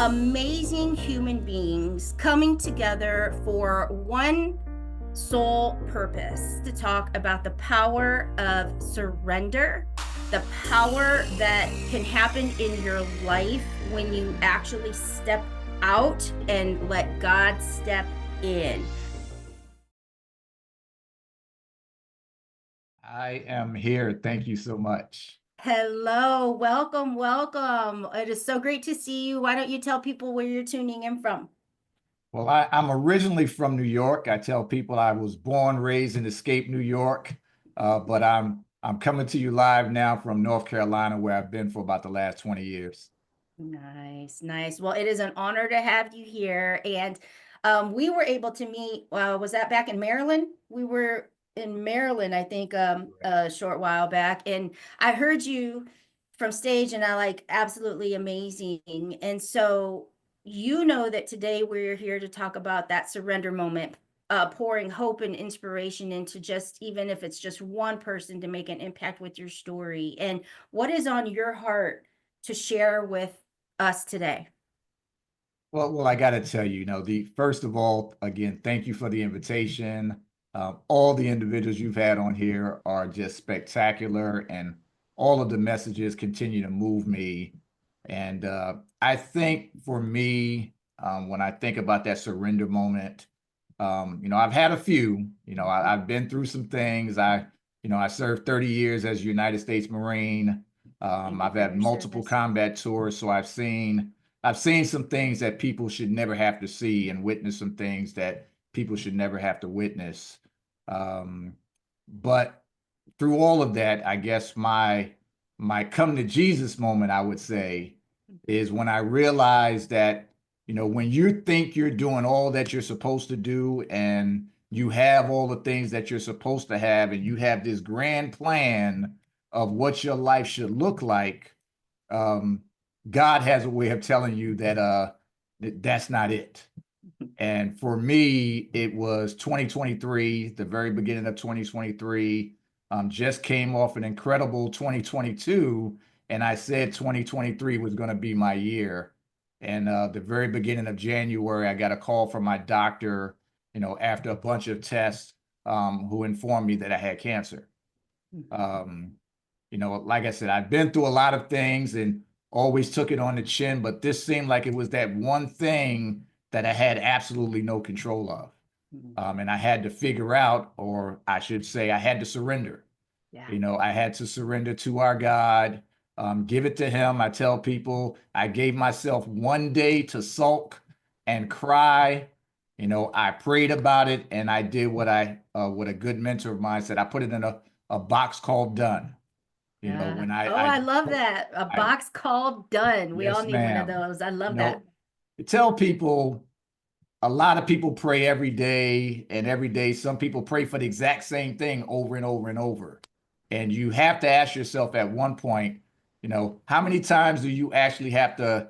amazing human beings coming together for one sole purpose to talk about the power of surrender, the power that can happen in your life when you actually step out and let God step in. I am here. Thank you so much. Hello, welcome, welcome. It is so great to see you. Why don't you tell people where you're tuning in from? Well, I'm originally from New York. I tell people I was born, raised, and escaped New York, but I'm coming to you live now from North Carolina, where I've been for about the last 20 years. Nice, nice. Well, it is an honor to have you here. And we were able to meet, was that back in Maryland? We were in Maryland, I think, a short while back. And I heard you from stage and I like absolutely amazing. And so you know that today we're here to talk about that surrender moment, pouring hope and inspiration into just, even if it's just one person to make an impact with your story. And what is on your heart to share with us today? Well, I got to tell you, the first of all, again, thank you for the invitation. All the individuals you've had on here are just spectacular, and all of the messages continue to move me. And I think for me, when I think about that surrender moment, I've had a few. I've been through some things. I served 30 years as a United States Marine. Thank you I've for had your multiple service. combat tours, so I've seen some things that people should never have to see and witness some things that people should never have to witness. Um, but through all of that, I guess my come to Jesus moment, I would say, is when I realized that, when you think you're doing all that you're supposed to do and you have all the things that you're supposed to have and you have this grand plan of what your life should look like, um, God has a way of telling you that's not it. And for me, it was 2023, the very beginning of 2023. Just came off an incredible 2022, and I said 2023 was going to be my year. And the very beginning of January, I got a call from my doctor, after a bunch of tests, who informed me that I had cancer. Um, like I said, I've been through a lot of things and always took it on the chin, but this seemed like it was that one thing that I had absolutely no control of. And I had to figure out, or I should say, I had to surrender. Yeah. I had to surrender to our God, give it to Him. I tell people I gave myself one day to sulk and cry. I prayed about it and I did what a good mentor of mine said. I put it in a box called done. Yeah. When Oh, I love that. A I, box called done. We all yes, need one of ma'am. those. I You love that. know, tell people a lot of people pray every day, and every day some people pray for the exact same thing over and over and over. And you have to ask yourself at one point, how many times do you actually have to,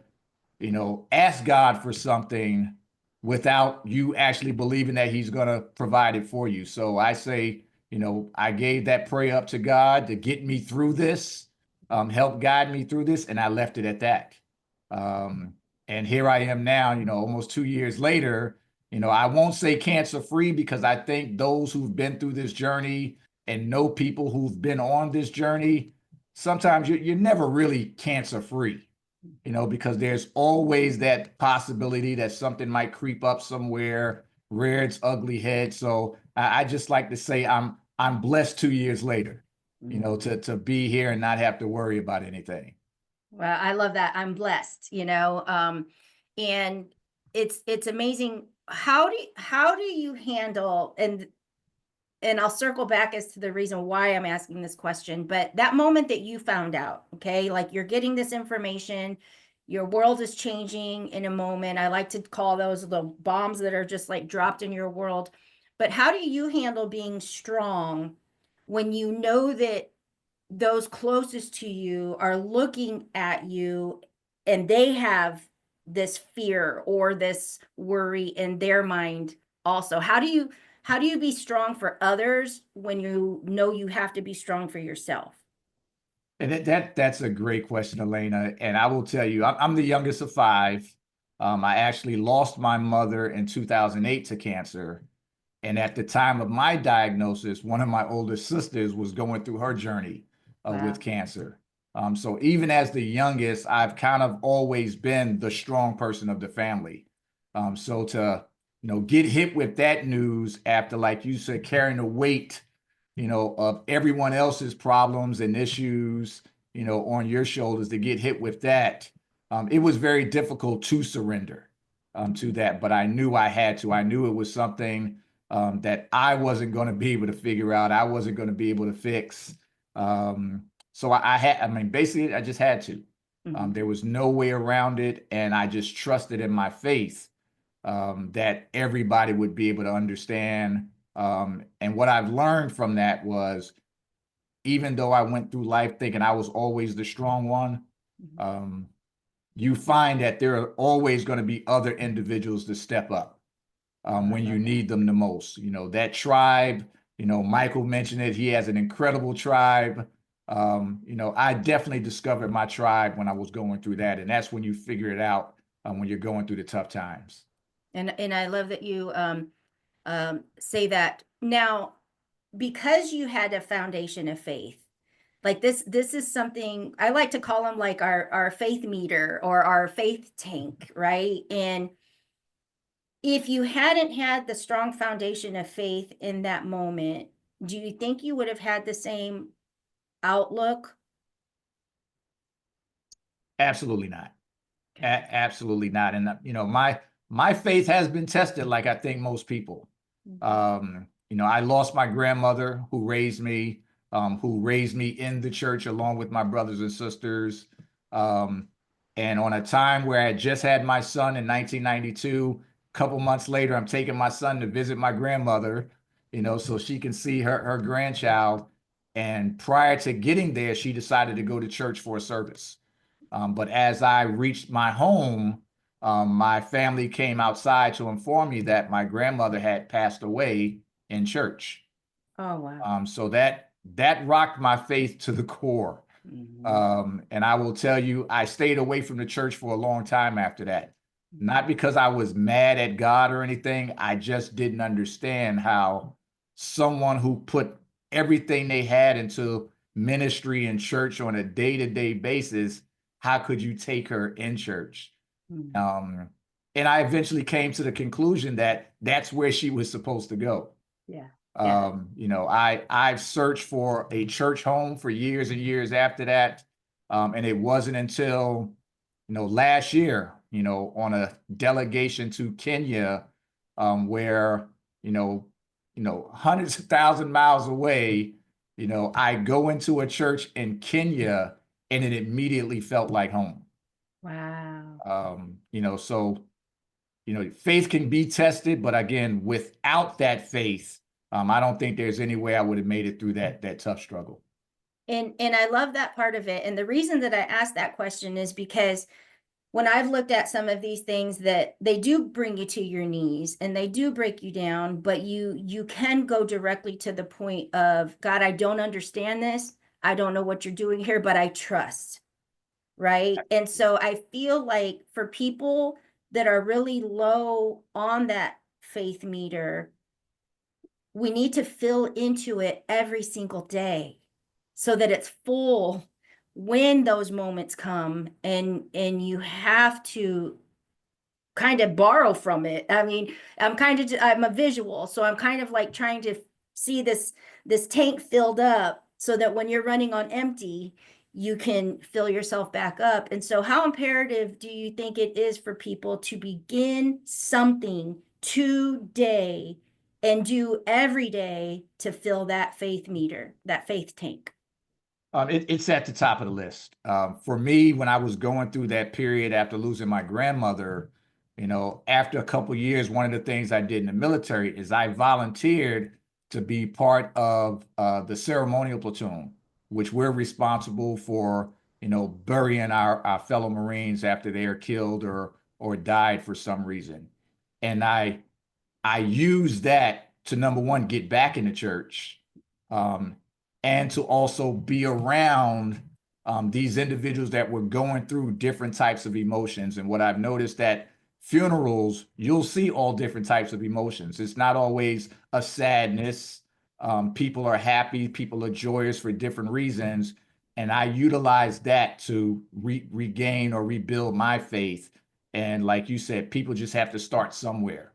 ask God for something without you actually believing that He's going to provide it for you? So I say, I gave that prayer up to God to get me through this, help guide me through this, and I left it at that. Um, and here I am now, almost 2 years later. I won't say cancer free because I think those who've been through this journey and know people who've been on this journey, sometimes you're never really cancer free, because there's always that possibility that something might creep up somewhere, rear its ugly head. So I just like to say I'm blessed 2 years later, to be here and not have to worry about anything. Well, I love that. I'm blessed, and it's amazing. How do you handle, and I'll circle back as to the reason why I'm asking this question, but that moment that you found out, okay, like you're getting this information, your world is changing in a moment. I like to call those the bombs that are just like dropped in your world. But how do you handle being strong when you know that those closest to you are looking at you and they have this fear or this worry in their mind also? How do you be strong for others when you know you have to be strong for yourself? And that's a great question, Elena. And I will tell you, I'm the youngest of five. I actually lost my mother in 2008 to cancer. And at the time of my diagnosis, one of my older sisters was going through her journey with Wow. cancer. So even as the youngest, I've kind of always been the strong person of the family. So to, get hit with that news after, like you said, carrying the weight, of everyone else's problems and issues, on your shoulders, to get hit with that, it was very difficult to surrender to that. But I knew I had to. I knew it was something that I wasn't going to be able to figure out. I wasn't going to be able to fix. So I mean, basically, I just had to. Mhm. There was no way around it. And I just trusted in my faith that everybody would be able to understand. And what I've learned from that was, even though I went through life thinking I was always the strong one, Mhm. um, you find that there are always going to be other individuals to step up Oh, I when you love that. need them the most. That tribe, Michael mentioned it. He has an incredible tribe. I definitely discovered my tribe when I was going through that. And that's when you figure it out when you're going through the tough times. And I love that you say that. Now, because you had a foundation of faith, like this is something I like to call them, like our faith meter or our faith tank, right? And if you hadn't had the strong foundation of faith in that moment, do you think you would have had the same outlook? Absolutely not. Okay. Absolutely not. And my faith has been tested, like I think most people. Mhm. I lost my grandmother who raised me in the church along with my brothers and sisters. Um, and on a time where I had just had my son in 1992, a couple months later, I'm taking my son to visit my grandmother, so she can see her grandchild. And prior to getting there, she decided to go to church for a service. But as I reached my home, my family came outside to inform me that my grandmother had passed away in church. Oh, wow. So that rocked my faith to the core. Mhm. And I will tell you, I stayed away from the church for a long time after that. Not Mhm. because I was mad at God or anything. I just didn't understand how someone who put everything they had into ministry and church on a day-to-day basis, how could you take her in church? Mhm. Um, and I eventually came to the conclusion that that's where she was supposed to go. Yeah. Yeah. I've searched for a church home for years and years after that. And it wasn't until, last year, on a delegation to Kenya, where, you know, hundreds of thousand miles away, I go into a church in Kenya and it immediately felt like home. Wow. So faith can be tested, but again, without that faith, I don't think there's any way I would have made it through that tough struggle. And I love that part of it. And the reason that I asked that question is because when I've looked at some of these things, that they do bring you to your knees and they do break you down, but you can go directly to the point of, God, I don't understand this. I don't know what you're doing here, but I trust. Right. And so I feel like for people that are really low on that faith meter, we need to fill into it every single day so that it's full when those moments come, and you have to kind of borrow from it. I mean, I'm a visual, so I'm kind of like trying to see this tank filled up so that when you're running on empty, you can fill yourself back up. And so how imperative do you think it is for people to begin something today and do every day to fill that faith meter, that faith tank? It's at the top of the list. For me, when I was going through that period after losing my grandmother, after a couple years, one of the things I did in the military is I volunteered to be part of the ceremonial platoon, which we're responsible for, burying our fellow Marines after they are killed or died for some reason. And I used that to, number one, get back in the church, um, and to also be around these individuals that were going through different types of emotions. And what I've noticed, that funerals, you'll see all different types of emotions. It's not always a sadness. People are happy, people are joyous for different reasons. And I utilize that to regain or rebuild my faith. And like you said, people just have to start somewhere.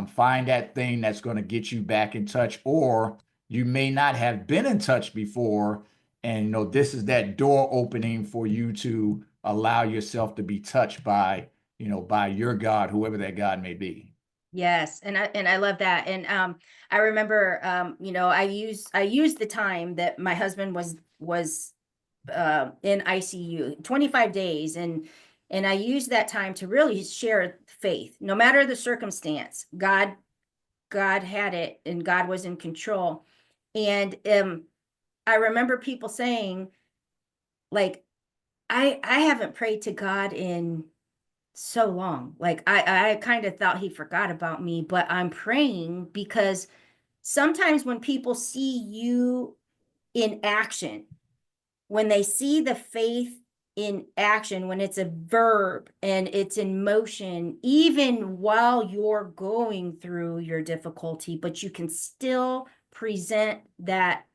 Find that thing that's going to get you back in touch, or you may not have been in touch before. And, this is that door opening for you to allow yourself to be touched by, by your God, whoever that God may be. Yes, and I love that. And I remember I used the time that my husband was in ICU, 25 days, and I used that time to really share faith. No matter the circumstance, God had it, and God was in control. And I remember people saying, like, I haven't prayed to God in so long. Like, I kind of thought he forgot about me, but I'm praying because sometimes when people see you in action, when they see the faith in action, when it's a verb and it's in motion, even while you're going through your difficulty, but you can still present that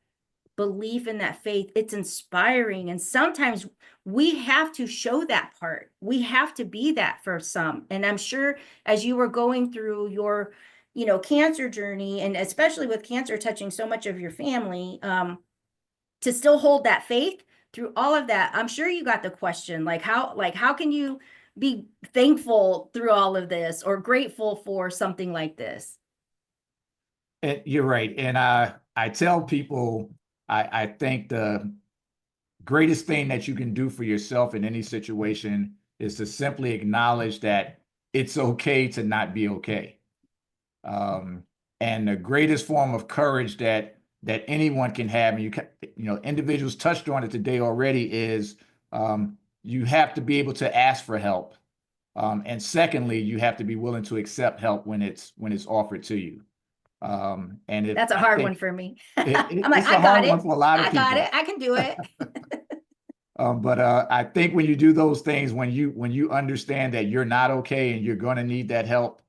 belief in that faith, it's inspiring. And sometimes we have to show that part. We have to be that for some. And I'm sure as you were going through your, cancer journey, and especially with cancer touching so much of your family, to still hold that faith through all of that, I'm sure you got the question, how can you be thankful through all of this or grateful for something like this? And you're right. And I tell people, I think the greatest thing that you can do for yourself in any situation is to simply acknowledge that it's okay to not be okay. And the greatest form of courage that anyone can have, and individuals touched on it today already, is you have to be able to ask for help. And secondly, you have to be willing to accept help when it's offered to you. And That's a hard one for me. I'm like, it's a I got hard it. one for a lot of I got people. it. I can do it. But I think when you do those things, when you understand that you're not okay and you're going to need that help,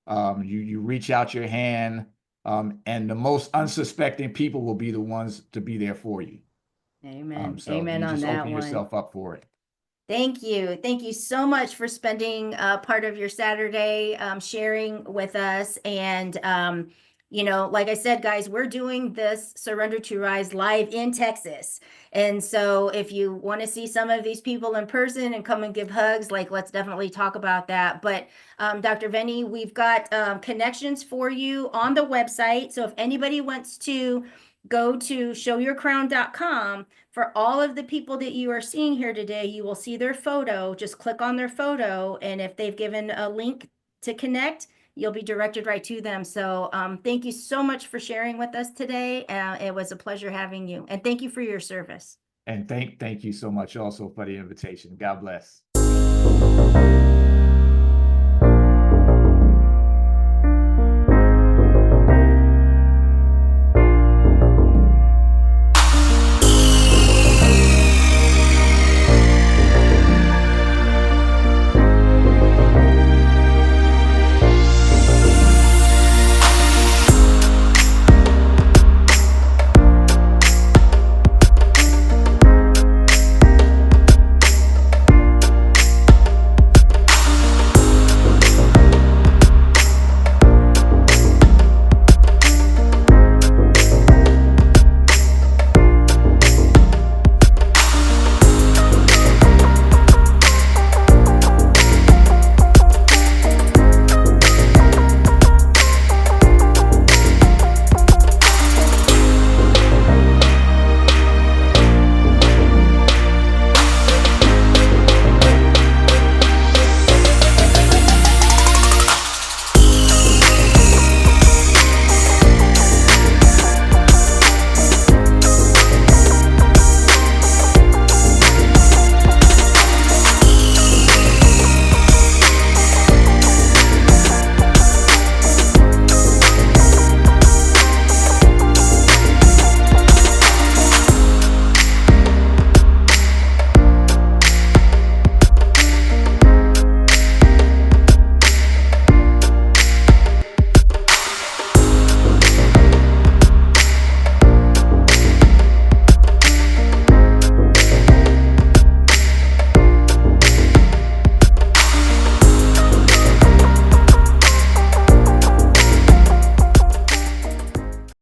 you reach out your hand, and the most unsuspecting people will be the ones to be there for you. Amen. So Amen you on just that open one. yourself up for it. Thank you. Thank you so much for spending part of your Saturday sharing with us. And, like I said, guys, we're doing this Surrender to Rise live in Texas. And so if you want to see some of these people in person and come and give hugs, let's definitely talk about that. But Dr. Veney, we've got connections for you on the website. So if anybody wants to go to showyourcrown.com, for all of the people that you are seeing here today, you will see their photo. Just click on their photo, and if they've given a link to connect, you'll be directed right to them. So thank you so much for sharing with us today. It was a pleasure having you, and thank you for your service. And thank you so much also for the invitation. God bless.